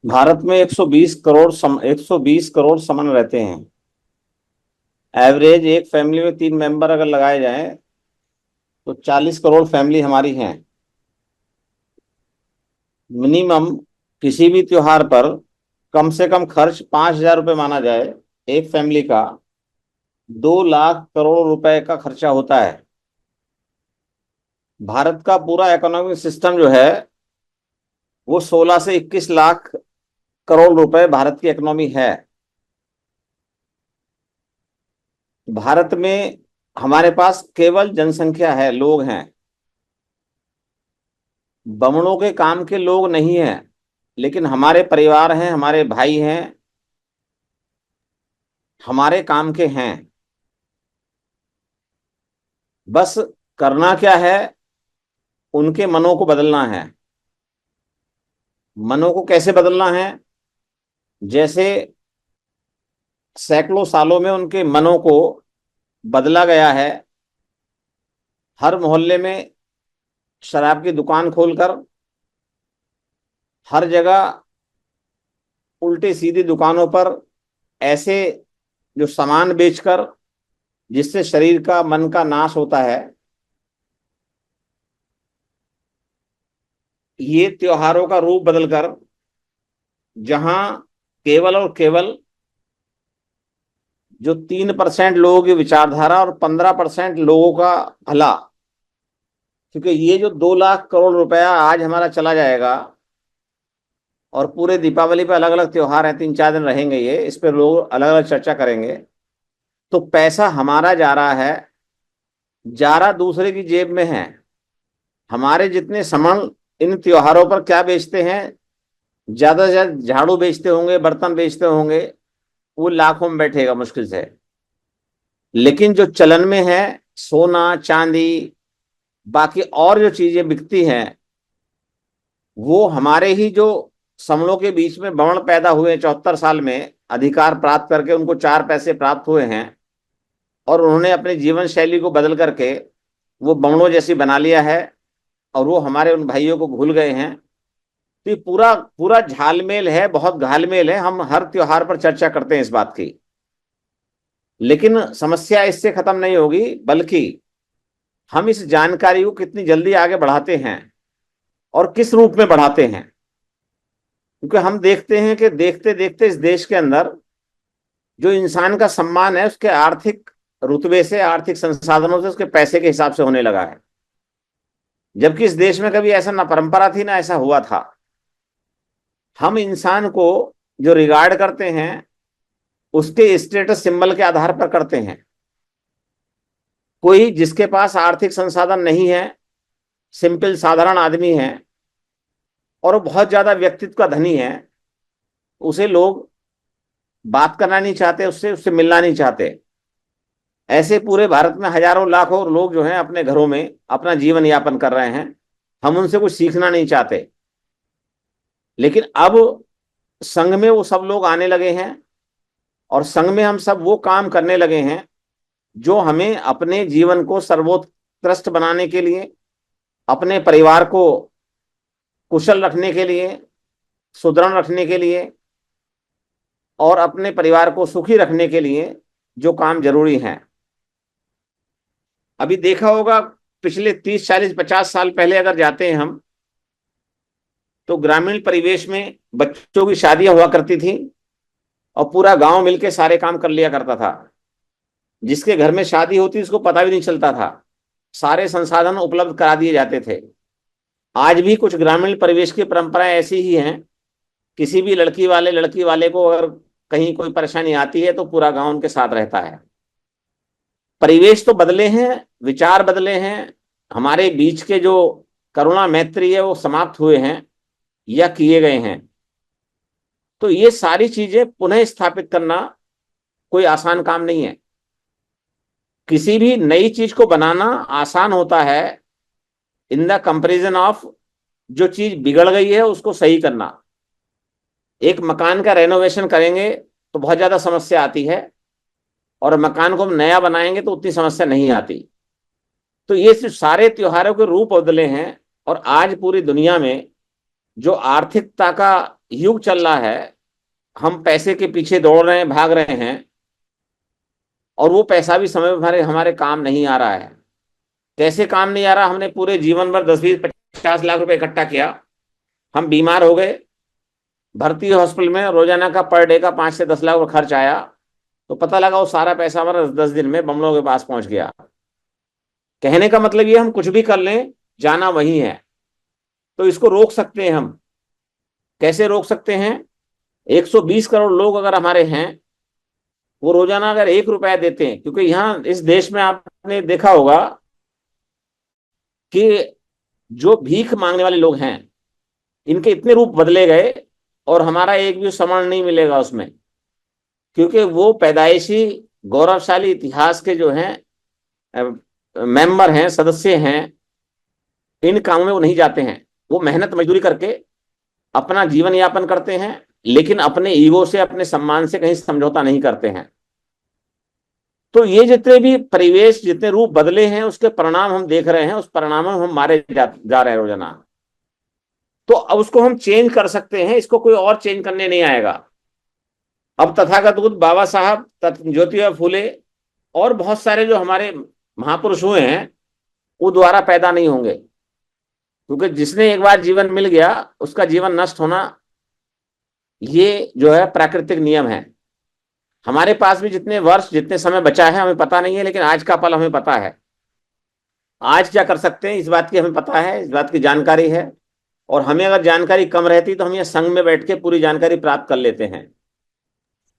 भारत में 120 करोड़ समन रहते हैं। एवरेज एक फैमिली में 3 मेंबर अगर लगाए जाएं तो 40 करोड़ फैमिली हमारी हैं। मिनिमम किसी भी त्योहार पर कम से कम खर्च 5,000 रुपये माना जाए, एक फैमिली का 2 लाख करोड़ रुपए का खर्चा होता है। भारत का पूरा इकोनॉमिक सिस्टम जो है वो 16 से 21 लाख करोड़ रुपए भारत की इकोनॉमी है। भारत में हमारे पास केवल जनसंख्या है, लोग हैं, बमणों के काम के लोग नहीं हैं, लेकिन हमारे परिवार हैं, हमारे भाई हैं, हमारे काम के हैं। बस करना क्या है, उनके मनों को बदलना है। मनों को कैसे बदलना है? जैसे सैकड़ों सालों में उनके मनों को बदला गया है, हर मोहल्ले में शराब की दुकान खोलकर, हर जगह उल्टी सीधी दुकानों पर ऐसे जो सामान बेचकर, जिससे शरीर का मन का नाश होता है। ये त्योहारों का रूप बदलकर जहां केवल और केवल जो 3% लोगों की विचारधारा और 15% लोगों का भला, क्योंकि ये जो 2 लाख करोड़ रुपया आज हमारा चला जाएगा और पूरे दीपावली पे अलग अलग त्योहार हैं, 3-4 दिन रहेंगे, ये इस पे लोग अलग अलग चर्चा करेंगे। तो पैसा हमारा जा रहा है, जा रहा दूसरे की जेब में है। हमारे जितने समण इन त्योहारों पर क्या बेचते हैं, ज्यादा से ज्यादा झाड़ू बेचते होंगे, बर्तन बेचते होंगे, वो लाखों में बैठेगा मुश्किल से। लेकिन जो चलन में है, सोना चांदी, बाकी और जो चीजें बिकती हैं, वो हमारे ही जो समणों के बीच में बवण पैदा हुए 74 साल में अधिकार प्राप्त करके, उनको 4 पैसे प्राप्त हुए हैं और उन्होंने अपनी जीवन शैली को बदल करके वो बवणों जैसी बना लिया है और वो हमारे उन भाइयों को भूल गए हैं। तो ये पूरा पूरा झालमेल है, बहुत घालमेल है। हम हर त्योहार पर चर्चा करते हैं इस बात की, लेकिन समस्या इससे खत्म नहीं होगी, बल्कि हम इस जानकारी को कितनी जल्दी आगे बढ़ाते हैं और किस रूप में बढ़ाते हैं। क्योंकि हम देखते हैं कि देखते देखते इस देश के अंदर जो इंसान का सम्मान है, उसके आर्थिक रुतबे से, आर्थिक संसाधनों से, उसके पैसे के हिसाब से होने लगा है। जबकि इस देश में कभी ऐसा ना परंपरा थी, ना ऐसा हुआ था। हम इंसान को जो रिगार्ड करते हैं, उसके स्टेटस सिंबल के आधार पर करते हैं। कोई जिसके पास आर्थिक संसाधन नहीं है, सिंपल साधारण आदमी है और वो बहुत ज्यादा व्यक्तित्व का धनी है, उसे लोग बात करना नहीं चाहते, उससे उससे मिलना नहीं चाहते। ऐसे पूरे भारत में हजारों लाखों लोग जो हैं अपने घरों में अपना जीवन यापन कर रहे हैं। हम उनसे कुछ सीखना नहीं चाहते। लेकिन अब संघ में वो सब लोग आने लगे हैं और संघ में हम सब वो काम करने लगे हैं जो हमें अपने जीवन को सर्वोत्कृष्ट बनाने के लिए, अपने परिवार को कुशल रखने के लिए, सुदृढ़ रखने के लिए और अपने परिवार को सुखी रखने के लिए जो काम जरूरी हैं। अभी देखा होगा, पिछले 30, 40, 50 साल पहले अगर जाते हैं हम, तो ग्रामीण परिवेश में बच्चों की शादियां हुआ करती थी और पूरा गांव मिलके सारे काम कर लिया करता था। जिसके घर में शादी होती उसको पता भी नहीं चलता था, सारे संसाधन उपलब्ध करा दिए जाते थे। आज भी कुछ ग्रामीण परिवेश की परंपराएं ऐसी ही हैं। किसी भी लड़की वाले को अगर कहीं कोई परेशानी आती है तो पूरा गांव उनके साथ रहता है। परिवेश तो बदले हैं, विचार बदले हैं, हमारे बीच के जो करुणा मैत्री है वो समाप्त हुए हैं या किए गए हैं। तो ये सारी चीजें पुनः स्थापित करना कोई आसान काम नहीं है। किसी भी नई चीज को बनाना आसान होता है इन द कंपेरिजन ऑफ जो चीज बिगड़ गई है उसको सही करना। एक मकान का रेनोवेशन करेंगे तो बहुत ज्यादा समस्या आती है और मकान को हम नया बनाएंगे तो उतनी समस्या नहीं आती। तो ये सिर्फ सारे त्योहारों के रूप बदले हैं और आज पूरी दुनिया में जो आर्थिकता का युग चल रहा है, हम पैसे के पीछे दौड़ रहे हैं, भाग रहे हैं, और वो पैसा भी समय पर हमारे हमारे काम नहीं आ रहा है। कैसे काम नहीं आ रहा? हमने पूरे जीवन भर 10-20-50 लाख रुपए इकट्ठा किया, हम बीमार हो गए, भर्ती हॉस्पिटल में रोजाना का पर डे का 5 से 10 लाख का खर्च आया, तो पता लगा वो सारा पैसा हमारा 10 दिन में बमलों के पास पहुंच गया। कहने का मतलब ये, हम कुछ भी कर लें, जाना वही है। तो इसको रोक सकते हैं हम। कैसे रोक सकते हैं? 120 करोड़ लोग अगर हमारे हैं, वो रोजाना अगर 1 रुपया देते हैं, क्योंकि यहाँ इस देश में आपने देखा होगा कि जो भीख मांगने वाले लोग हैं, इनके इतने रूप बदले गए, और हमारा एक भी सम्मान नहीं मिलेगा उसमें, क्योंकि वो पैदाइशी गौरवशाली इतिहास के जो हैं मेंबर हैं, सदस्य हैं, इन कामों में वो नहीं जाते हैं। वो मेहनत मजदूरी करके अपना जीवन यापन करते हैं, लेकिन अपने ईगो से, अपने सम्मान से कहीं समझौता नहीं करते हैं। तो ये जितने भी परिवेश, जितने रूप बदले हैं, उसके परिणाम हम देख रहे हैं, उस परिणामों में हम मारे जा रहे हैं रोजाना। तो अब उसको हम चेंज कर सकते हैं, इसको कोई और चेंज करने नहीं आएगा। अब तथागत बुद्ध, बाबा साहब, ज्योतिबा फूले और बहुत सारे जो हमारे महापुरुष हुए हैं, वो दोबारा पैदा नहीं होंगे, क्योंकि जिसने एक बार जीवन मिल गया, उसका जीवन नष्ट होना, ये जो है प्राकृतिक नियम है। हमारे पास भी जितने वर्ष, जितने समय बचा है हमें पता नहीं है, लेकिन आज का पल हमें पता है। आज क्या कर सकते हैं इस बात की हमें पता है, इस बात की जानकारी है। और हमें अगर जानकारी कम रहती तो हम ये संघ में बैठ के पूरी जानकारी प्राप्त कर लेते हैं,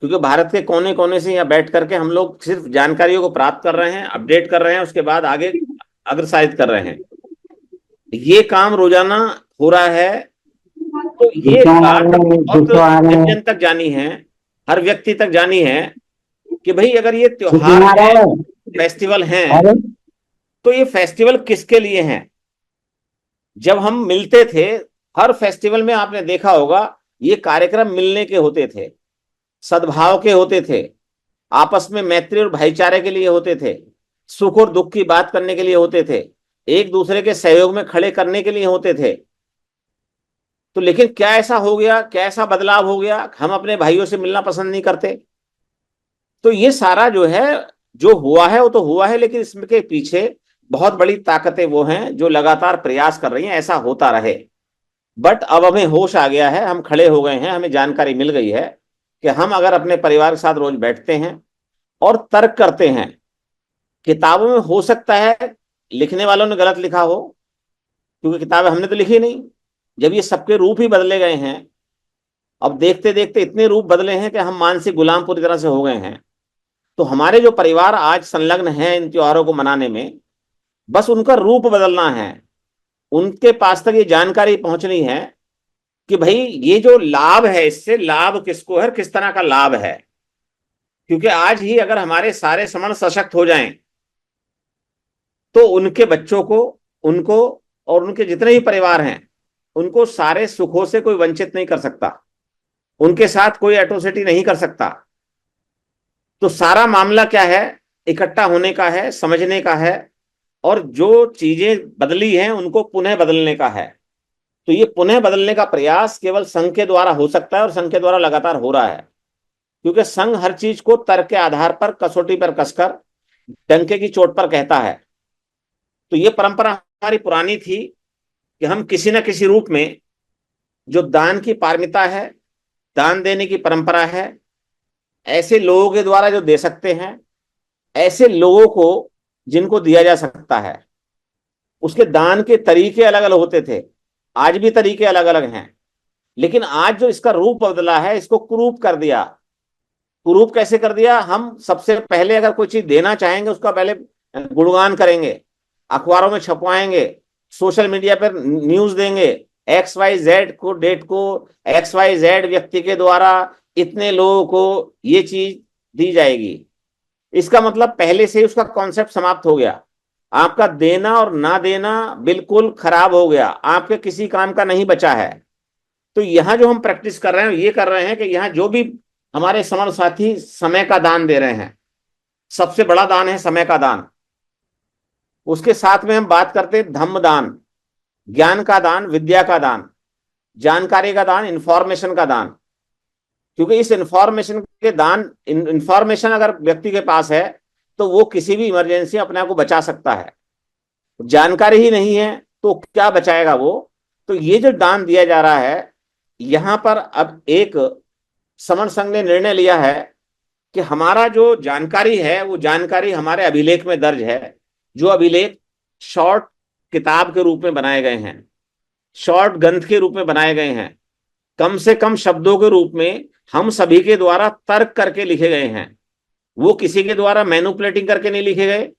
क्योंकि भारत के कोने कोने से यहाँ बैठ करके हम लोग सिर्फ जानकारियों को प्राप्त कर रहे हैं, अपडेट कर रहे हैं, उसके बाद आगे अग्रसारित कर रहे हैं। ये काम रोजाना हो रहा है। तो ये बात बहुत जन जन तक जानी है, हर व्यक्ति तक जानी है, कि भाई अगर ये त्योहार है, फेस्टिवल हैं, तो ये फेस्टिवल किसके लिए हैं? जब हम मिलते थे, हर फेस्टिवल में आपने देखा होगा, ये कार्यक्रम मिलने के होते थे, सद्भाव के होते थे, आपस में मैत्री और भाईचारे के लिए होते थे, सुख और दुख की बात करने के लिए होते थे, एक दूसरे के सहयोग में खड़े करने के लिए होते थे। तो लेकिन क्या ऐसा हो गया, क्या ऐसा बदलाव हो गया, हम अपने भाइयों से मिलना पसंद नहीं करते? तो ये सारा जो है, जो हुआ है वो तो हुआ है, लेकिन इसके पीछे बहुत बड़ी ताकतें वो हैं जो लगातार प्रयास कर रही हैं ऐसा होता रहे। बट अब हमें होश आ गया है, हम खड़े हो गए हैं, हमें जानकारी मिल गई है कि हम अगर अपने परिवार के साथ रोज बैठते हैं और तर्क करते हैं, किताबों में हो सकता है लिखने वालों ने गलत लिखा हो, क्योंकि किताबें हमने तो लिखी नहीं। जब ये सबके रूप ही बदले गए हैं, अब देखते देखते इतने रूप बदले हैं कि हम मानसिक गुलाम पूरी तरह से हो गए हैं। तो हमारे जो परिवार आज संलग्न हैं इन त्योहारों को मनाने में, बस उनका रूप बदलना है, उनके पास तक ये जानकारी पहुंचनी है कि भाई ये जो लाभ है, इससे लाभ किसको है, किस तरह का लाभ है। क्योंकि आज ही अगर हमारे सारे समण सशक्त हो जाएं, तो उनके बच्चों को, उनको और उनके जितने भी परिवार हैं, उनको सारे सुखों से कोई वंचित नहीं कर सकता, उनके साथ कोई एट्रोसिटी नहीं कर सकता। तो सारा मामला क्या है? इकट्ठा होने का है, समझने का है, और जो चीजें बदली हैं उनको पुनः बदलने का है। तो ये पुनः बदलने का प्रयास केवल संघ के द्वारा हो सकता है, और संघ के द्वारा लगातार हो रहा है, क्योंकि संघ हर चीज को तर्क के आधार पर, कसौटी पर कसकर, डंके की चोट पर कहता है। तो ये परंपरा हमारी पुरानी थी कि हम किसी न किसी रूप में, जो दान की पारमिता है, दान देने की परंपरा है, ऐसे लोगों के द्वारा जो दे सकते हैं, ऐसे लोगों को जिनको दिया जा सकता है। उसके दान के तरीके अलग अलग होते थे, आज भी तरीके अलग अलग हैं, लेकिन आज जो इसका रूप बदला है, इसको कुरूप कर दिया। कुरूप कैसे कर दिया? हम सबसे पहले अगर कोई चीज देना चाहेंगे, उसका पहले गुणगान करेंगे, अखबारों में छपवाएंगे, सोशल मीडिया पर न्यूज देंगे, XYZ को डेट को XYZ व्यक्ति के द्वारा इतने लोगों को ये चीज दी जाएगी। इसका मतलब पहले से ही उसका कॉन्सेप्ट समाप्त हो गया। आपका देना और ना देना बिल्कुल खराब हो गया, आपके किसी काम का नहीं बचा है। तो यहां जो हम प्रैक्टिस कर रहे हैं, ये कर रहे हैं कि यहां जो भी हमारे समण साथी समय का दान दे रहे हैं, सबसे बड़ा दान है समय का दान। उसके साथ में हम बात करते हैं धम्म दान, ज्ञान का दान, विद्या का दान। जानकारी का दान, इंफॉर्मेशन का दान। क्योंकि इस इंफॉर्मेशन के दान, इंफॉर्मेशन अगर व्यक्ति के पास है तो वो किसी भी इमरजेंसी अपने आप को बचा सकता है। जानकारी ही नहीं है तो क्या बचाएगा वो। तो ये जो दान दिया जा रहा है, यहां पर अब एक समण संघ ने निर्णय लिया है कि हमारा जो जानकारी है वो जानकारी हमारे अभिलेख में दर्ज है। जो अभिलेख शॉर्ट किताब के रूप में बनाए गए हैं, शॉर्ट ग्रंथ के रूप में बनाए गए हैं, कम से कम शब्दों के रूप में हम सभी के द्वारा तर्क करके लिखे गए हैं। वो किसी के द्वारा मैनुपुलेटिंग करके नहीं लिखे गए।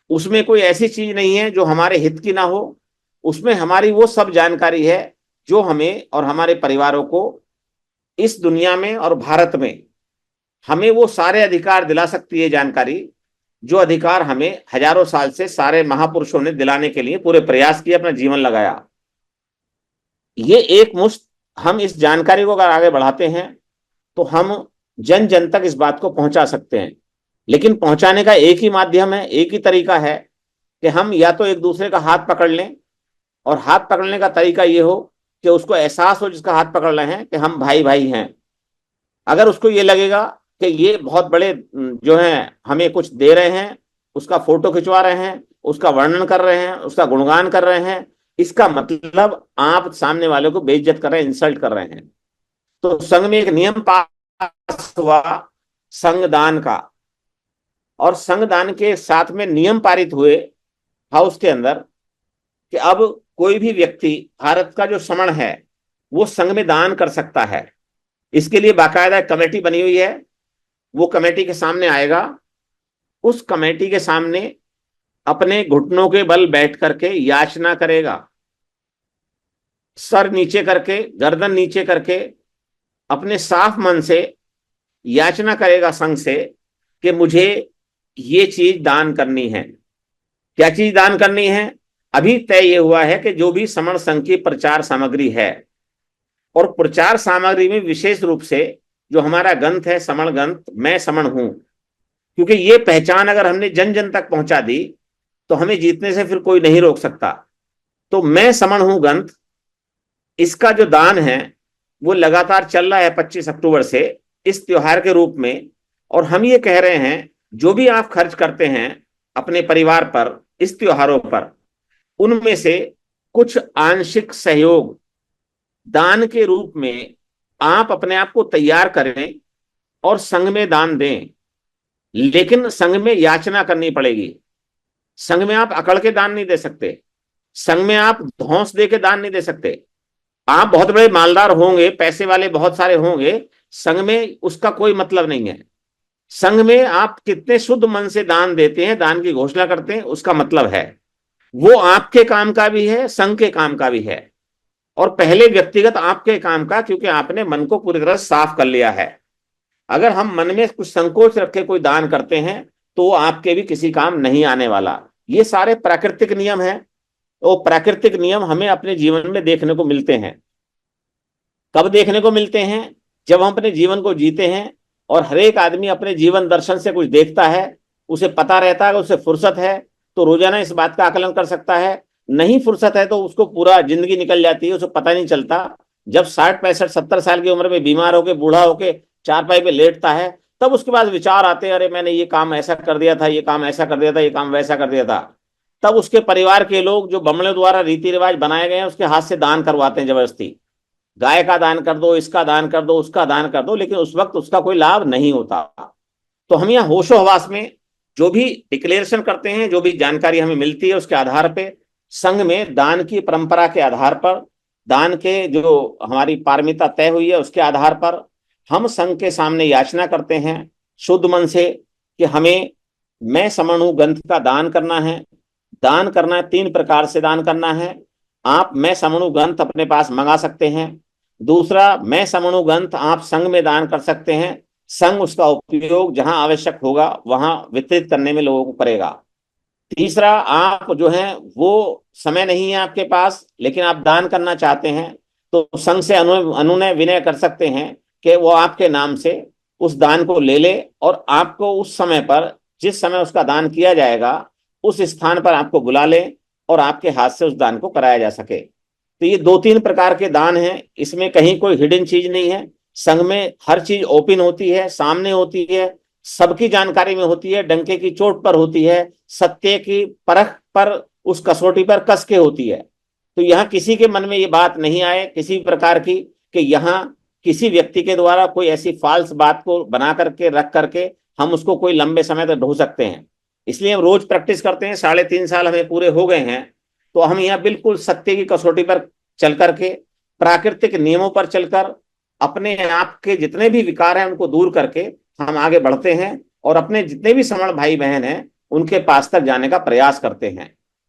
उसमें कोई ऐसी चीज नहीं है जो हमारे हित की ना हो। उसमें हमारी वो सब जानकारी है जो हमें और हमारे परिवारों को इस दुनिया में और भारत में हमें वो सारे अधिकार दिला सकती है जानकारी, जो अधिकार हमें हजारों साल से सारे महापुरुषों ने दिलाने के लिए पूरे प्रयास किए, अपना जीवन लगाया। ये एक मुश्त हम इस जानकारी को अगर आगे बढ़ाते हैं तो हम जन जन तक इस बात को पहुंचा सकते हैं। लेकिन पहुंचाने का एक ही माध्यम है, एक ही तरीका है कि हम या तो एक दूसरे का हाथ पकड़ लें, और हाथ पकड़ने का तरीका ये हो कि उसको एहसास हो जिसका हाथ पकड़ रहे हैं कि हम भाई भाई हैं। अगर उसको ये लगेगा कि ये बहुत बड़े जो हैं हमें कुछ दे रहे हैं, उसका फोटो खिंचवा रहे हैं, उसका वर्णन कर रहे हैं, उसका गुणगान कर रहे हैं, इसका मतलब आप सामने वाले को बेइज्जत कर रहे हैं, इंसल्ट कर रहे हैं। तो संघ में एक नियम पास हुआ संघदान का, और संघदान के साथ में नियम पारित हुए हाउस के अंदर कि अब कोई भी व्यक्ति भारत का जो समण है वो संघ में दान कर सकता है। इसके लिए बाकायदा कमेटी बनी हुई है। वो कमेटी के सामने आएगा, उस कमेटी के सामने अपने घुटनों के बल बैठ करके याचना करेगा, सर नीचे करके, गर्दन नीचे करके, अपने साफ मन से याचना करेगा संघ से कि मुझे ये चीज दान करनी है। क्या चीज दान करनी है? अभी तय ये हुआ है कि जो भी समण संघ की प्रचार सामग्री है, और प्रचार सामग्री में विशेष रूप से जो हमारा ग्रंथ है समण ग्रंथ, मैं समण हूं, क्योंकि ये पहचान अगर हमने जन जन तक पहुंचा दी तो हमें जीतने से फिर कोई नहीं रोक सकता। तो मैं समण हूं ग्रंथ, इसका जो दान है वो लगातार चल रहा है 25 अक्टूबर से इस त्योहार के रूप में। और हम ये कह रहे हैं जो भी आप खर्च करते हैं अपने परिवार पर इस त्योहारों पर, उनमें से कुछ आंशिक सहयोग दान के रूप में आप अपने आप को तैयार करें और संघ में दान दें। लेकिन संघ में याचना करनी पड़ेगी। संघ में आप अकड़ के दान नहीं दे सकते, संघ में आप धौंस दे के दान नहीं दे सकते। आप बहुत बड़े मालदार होंगे, पैसे वाले बहुत सारे होंगे, संघ में उसका कोई मतलब नहीं है। संघ में आप कितने शुद्ध मन से दान देते हैं, दान की घोषणा करते हैं, उसका मतलब है। वो आपके काम का भी है, संघ के काम का भी है, और पहले व्यक्तिगत आपके काम का, क्योंकि आपने मन को पूरी तरह साफ कर लिया है। अगर हम मन में कुछ संकोच रख के कोई दान करते हैं तो वो आपके भी किसी काम नहीं आने वाला। ये सारे प्राकृतिक नियम हैं। वो प्राकृतिक नियम हमें अपने जीवन में देखने को मिलते हैं। कब देखने को मिलते हैं? जब हम अपने जीवन को जीते हैं और हर एक आदमी अपने जीवन दर्शन से कुछ देखता है, उसे पता रहता है कि उसे फुर्सत है तो रोजाना इस बात का आकलन कर सकता है। नहीं फुर्सत है तो उसको पूरा जिंदगी निकल जाती है, उसे पता नहीं चलता। जब 60 65 70 साल की उम्र में बीमार होके, बूढ़ा होके चारपाई पे लेटता है, तब उसके बाद विचार आते हैं, अरे मैंने ये काम ऐसा कर दिया था, ये काम ऐसा कर दिया था, ये काम वैसा कर दिया था। तब उसके परिवार के लोग जो बमड़े द्वारा रीति रिवाज बनाए गए हैं उसके हाथ से दान करवाते हैं जबरदस्ती। गाय का दान कर दो, इसका दान कर दो, उसका दान कर दो, लेकिन उस वक्त उसका कोई लाभ नहीं होता। तो हम यहाँ होशो हवास में जो भी डिक्लेरेशन करते हैं, जो भी जानकारी हमें मिलती है, उसके आधार पे संघ में दान की परंपरा के आधार पर, दान के जो हमारी पारमिता तय हुई है उसके आधार पर हम संघ के सामने याचना करते हैं शुद्ध मन से कि हमें मैं समण हूं ग्रंथ का दान करना है। दान करना है, 3 प्रकार से दान करना है। आप मैं समण हूं ग्रंथ अपने पास मंगा सकते हैं। दूसरा, मैं समण हूं ग्रंथ आप संघ में दान कर सकते हैं। संघ उसका उपयोग जहां आवश्यक होगा वहां वितरित करने में लोगों को करेगा। तीसरा, आप जो है वो समय नहीं है आपके पास लेकिन आप दान करना चाहते हैं तो संघ से अनुनय विनय कर सकते हैं कि वो आपके नाम से उस दान को ले ले, और आपको उस समय पर, जिस समय उसका दान किया जाएगा, उस स्थान पर आपको बुला ले और आपके हाथ से उस दान को कराया जा सके। तो ये 2-3 प्रकार के दान हैं, इसमें कहीं कोई हिडन चीज नहीं है। संघ में हर चीज ओपन होती है, सामने होती है, सबकी जानकारी में होती है, डंके की चोट पर होती है, सत्य की परख पर, उस कसौटी पर कस के होती है। तो यहाँ किसी के मन में ये बात नहीं आए किसी प्रकार की कि यहाँ किसी व्यक्ति के द्वारा कोई ऐसी फाल्स बात को बना करके रख करके हम उसको कोई लंबे समय तक ढो सकते हैं। इसलिए हम रोज प्रैक्टिस करते हैं, 3.5 साल हमें पूरे हो गए हैं। तो हम यहाँ बिल्कुल सत्य की कसौटी पर चल करके, प्राकृतिक नियमों पर चलकर, अपने आप के जितने भी विकार हैं उनको दूर करके हम आगे बढ़ते हैं और अपने जितने भी समण भाई बहन हैं उनके पास तक जाने का प्रयास करते हैं।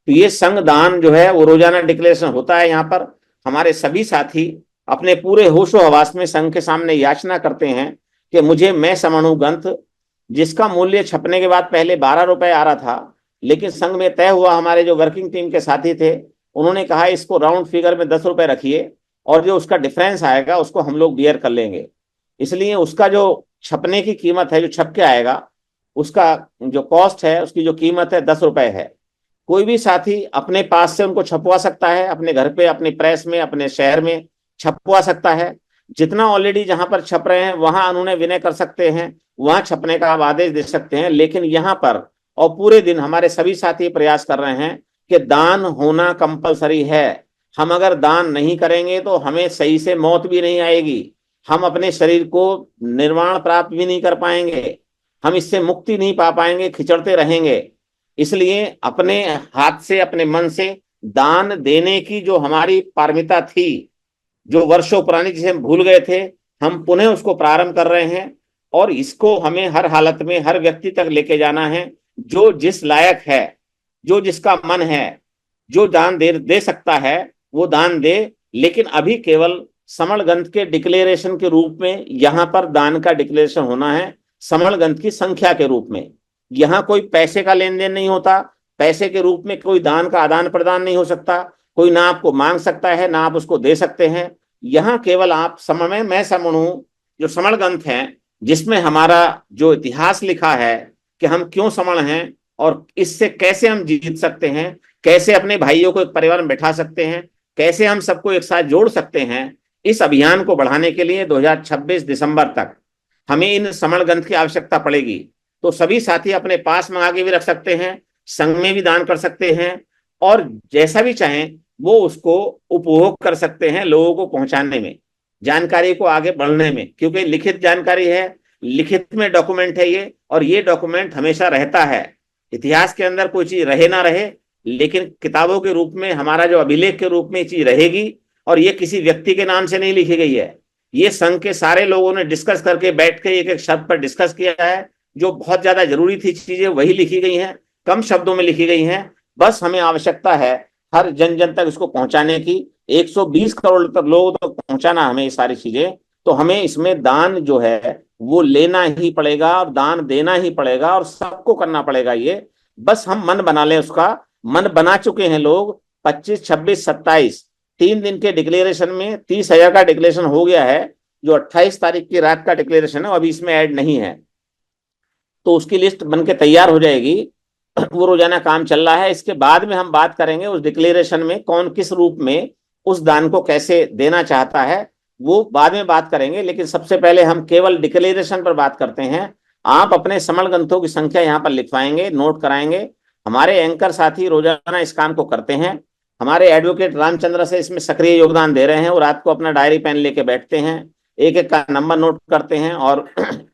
तो ये संघ दान जो है वो रोजाना डिक्लेरेशन होता है। यहाँ पर हमारे सभी साथी अपने पूरे होशो हवास में संघ के सामने याचना करते हैं कि मुझे मैं समणु ग्रंथ, जिसका मूल्य छपने के बाद पहले 12 रुपए आ रहा था, लेकिन संघ में तय हुआ, हमारे जो वर्किंग टीम के साथी थे उन्होंने कहा इसको राउंड फिगर में 10 रुपए रखिए और जो उसका डिफरेंस आएगा उसको हम लोग बियर कर लेंगे। इसलिए उसका जो छपने की कीमत है, जो छप के आएगा उसका जो कॉस्ट है, उसकी जो कीमत है 10 रुपए है। कोई भी साथी अपने पास से उनको छपवा सकता है, अपने घर पे, अपने प्रेस में, अपने शहर में छपवा सकता है। जितना ऑलरेडी जहां पर छप रहे हैं वहां उन्होंने विनय कर सकते हैं, वहां छपने का आप आदेश दे सकते हैं। लेकिन यहाँ पर और पूरे दिन हमारे सभी साथी प्रयास कर रहे हैं कि दान होना कंपलसरी है। हम अगर दान नहीं करेंगे तो हमें सही से मौत भी नहीं आएगी, हम अपने शरीर को निर्वाण प्राप्त भी नहीं कर पाएंगे, हम इससे मुक्ति नहीं पा पाएंगे, खिचड़ते रहेंगे। इसलिए अपने हाथ से, अपने मन से दान देने की जो हमारी पारमिता थी, जो वर्षों पुरानी, जिसे हम भूल गए थे, हम पुनः उसको प्रारंभ कर रहे हैं। और इसको हमें हर हालत में हर व्यक्ति तक लेके जाना है। जो जिस लायक है, जो जिसका मन है, जो दान दे सकता है वो दान दे। लेकिन अभी केवल समण ग्रंथ के डिक्लेरेशन के रूप में यहाँ पर दान का डिक्लेरेशन होना है, समण ग्रंथ की संख्या के रूप में। यहाँ कोई पैसे का लेन देन नहीं होता, पैसे के रूप में कोई दान का आदान प्रदान नहीं हो सकता, कोई ना आपको मांग सकता है ना आप उसको दे सकते हैं। यहाँ केवल आप समय मैं समणु, जो समण ग्रंथ है जिसमें हमारा जो इतिहास लिखा है कि हम क्यों समण हैं और इससे कैसे हम जीत सकते हैं, कैसे अपने भाइयों को एक परिवार में बैठा सकते हैं, कैसे हम सबको एक साथ जोड़ सकते हैं, इस अभियान को बढ़ाने के लिए 2026 दिसंबर तक हमें इन समण ग्रंथ की आवश्यकता पड़ेगी। तो सभी साथी अपने पास मंगा के भी रख सकते हैं, संघ में भी दान कर सकते हैं और जैसा भी चाहें वो उसको उपभोग कर सकते हैं, लोगों को पहुंचाने में, जानकारी को आगे बढ़ने में। क्योंकि लिखित जानकारी है, लिखित में डॉक्यूमेंट है ये, और ये डॉक्यूमेंट हमेशा रहता है। इतिहास के अंदर कोई चीज रहे ना रहे, लेकिन किताबों के रूप में, हमारा जो अभिलेख के रूप में ये चीज रहेगी। और ये किसी व्यक्ति के नाम से नहीं लिखी गई है, ये संघ के सारे लोगों ने डिस्कस करके बैठ के एक एक शब्द पर डिस्कस किया है। जो बहुत ज्यादा जरूरी थी चीजें वही लिखी गई हैं, कम शब्दों में लिखी गई हैं। बस हमें आवश्यकता है हर जन जन तक इसको पहुंचाने की, 120 करोड़ तक लोगों तक पहुंचाना हमें ये सारी चीजें। तो हमें इसमें दान जो है वो लेना ही पड़ेगा और दान देना ही पड़ेगा और सबको करना पड़ेगा। ये बस हम मन बना लें, उसका मन बना चुके हैं लोग। 25, 26, 27 3 दिन के डिक्लेरेशन में 30,000 का डिक्लेरेशन हो गया है। जो 28 तारीख की रात का डिक्लेरेशन है वो अभी इसमें ऐड नहीं है, तो उसकी लिस्ट बन के तैयार हो जाएगी। वो रोजाना काम चल रहा है। इसके बाद में हम बात करेंगे उस डिक्लेरेशन में कौन किस रूप में उस दान को कैसे देना चाहता है, वो बाद में बात करेंगे। लेकिन सबसे पहले हम केवल डिक्लेरेशन पर बात करते हैं। आप अपने समण ग्रंथों की संख्या यहाँ पर लिखवाएंगे, नोट कराएंगे। हमारे एंकर साथी रोजाना इस काम को करते हैं। हमारे एडवोकेट रामचंद्र से इसमें सक्रिय योगदान दे रहे हैं। वो रात को अपना डायरी पेन लेके बैठते हैं, एक एक का नंबर नोट करते हैं और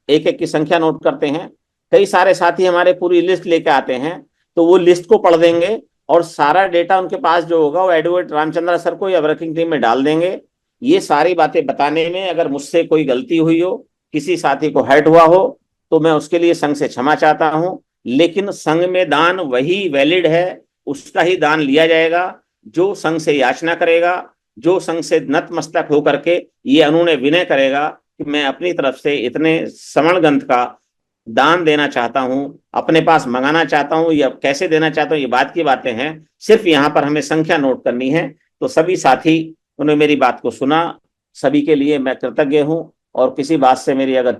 एक एक की संख्या नोट करते हैं। कई सारे साथी हमारे पूरी लिस्ट लेके आते हैं, तो वो लिस्ट को पढ़ देंगे और सारा डेटा उनके पास जो होगा वो एडवोकेट रामचंद्र सर को या वर्किंग टीम में डाल देंगे। ये सारी बातें बताने में अगर मुझसे कोई गलती हुई हो, किसी साथी को हर्ट हुआ हो, तो मैं उसके लिए संघ से क्षमा चाहता हूं। लेकिन संघ में दान वही वैलिड है, उसका ही दान लिया जाएगा जो संघ से याचना करेगा, जो संघ से नतमस्तक होकर के ये उन्होंने विनय करेगा कि मैं अपनी तरफ से इतने समण ग्रंथ का दान देना चाहता हूं, अपने पास मंगाना चाहता हूं या कैसे देना चाहता हूं। ये बात की बातें हैं, सिर्फ यहाँ पर हमें संख्या नोट करनी है। तो सभी साथी उन्होंने मेरी बात को सुना, सभी के लिए मैं कृतज्ञ हूं। और किसी बात से मेरी अगर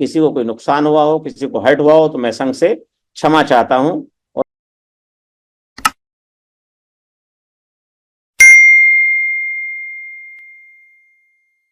किसी को कोई नुकसान हुआ हो, किसी को हर्ट हुआ हो, तो मैं संघ से क्षमा चाहता हूं।